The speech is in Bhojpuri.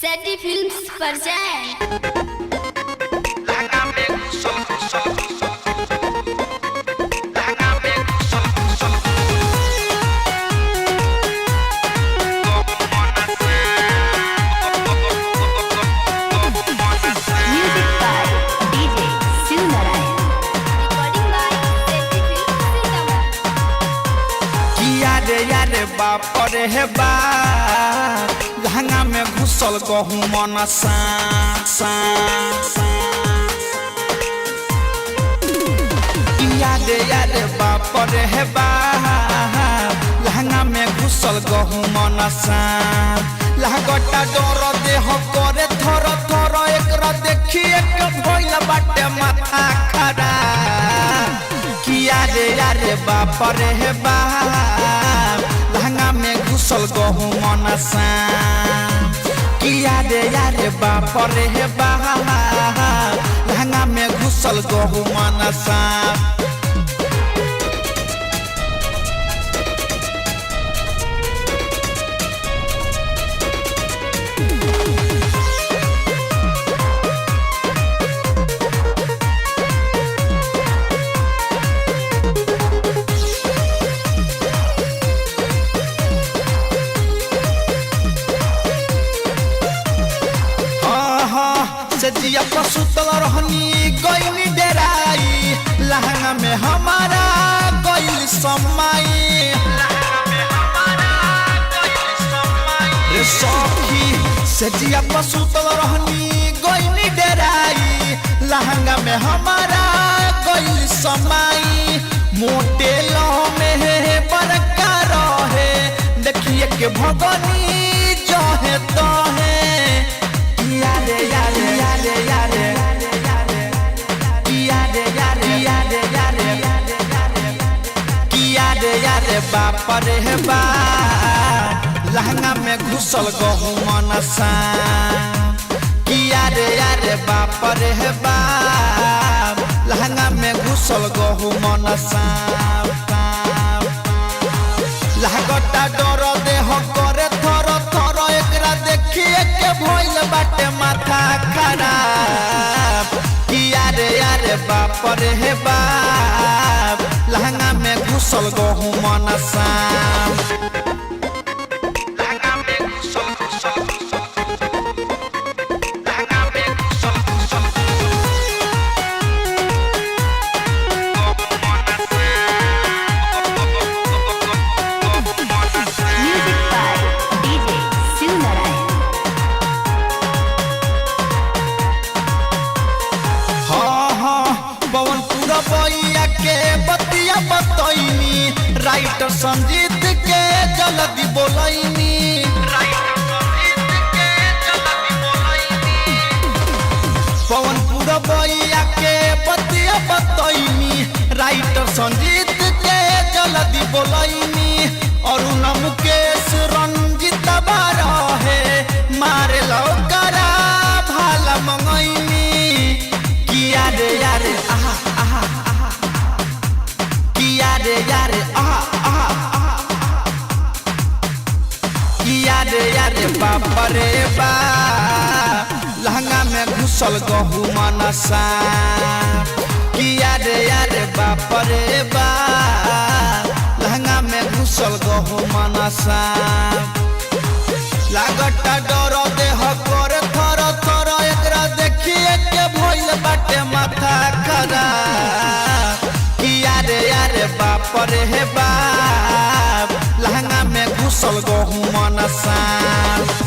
सैटी फिल्म्स पर जाएं। बाप रे हे बाप लहंगा में घुसल गहूँ मन सा याद बाप रे हे बाप लहंगा में घुसल गहूँ मन सा लहगटा डर देह करे थर थर एकरा देखिए के भइल बाटे माथा खराब किया रे बाप रे हे बाप लहंगा में घुसल गहूँ मन सा किया रे बाप रे हे बाप लहंगा में घुसल गहूँ मन सा सजिया पसुतल रहनी गइनी डेराई लहंगा में हमारा गइल समाई रे सखी सजिया पसुतल रहनी गइनी डेराई लहंगा में हमारा गइल समाई मोटे लह में बरका रहे देखिए के भगनी जहे तहे बाप रे बाप लहंगा में घुसल गहूँ मन सा किया रे बाप रे बाप लहंगा में घुसल गहूँ मन सा लहगटा डर देह करे थर थर एकरा देखिए के भइल बाटे माथा खराब किया रे बाप रे बाप लहंगा में घुसल गहूँ मन सा बइया के बतिया बतैनी राइटर संजीत के जल्दी बोलैनी पवनपुर बइया के बतिया बतैनी राइटर संजीत के जल्दी बोलैनी अरुण मुकेश रंजित बारहे मारे लौकरा भाला मंगैनी किया रे आहा यारे यारे बाप रे बाप लहंगा में घुसल गहूँ मन सा किया रे बाप रे बाप लहंगा में घुसल गहूँ मन सा लागटा डर देह करे थर थर एकरा देखिए के भइल बाटे माथा खराब किया रे बाप रे बाप लहंगा में घुसल गहूँ मन सा।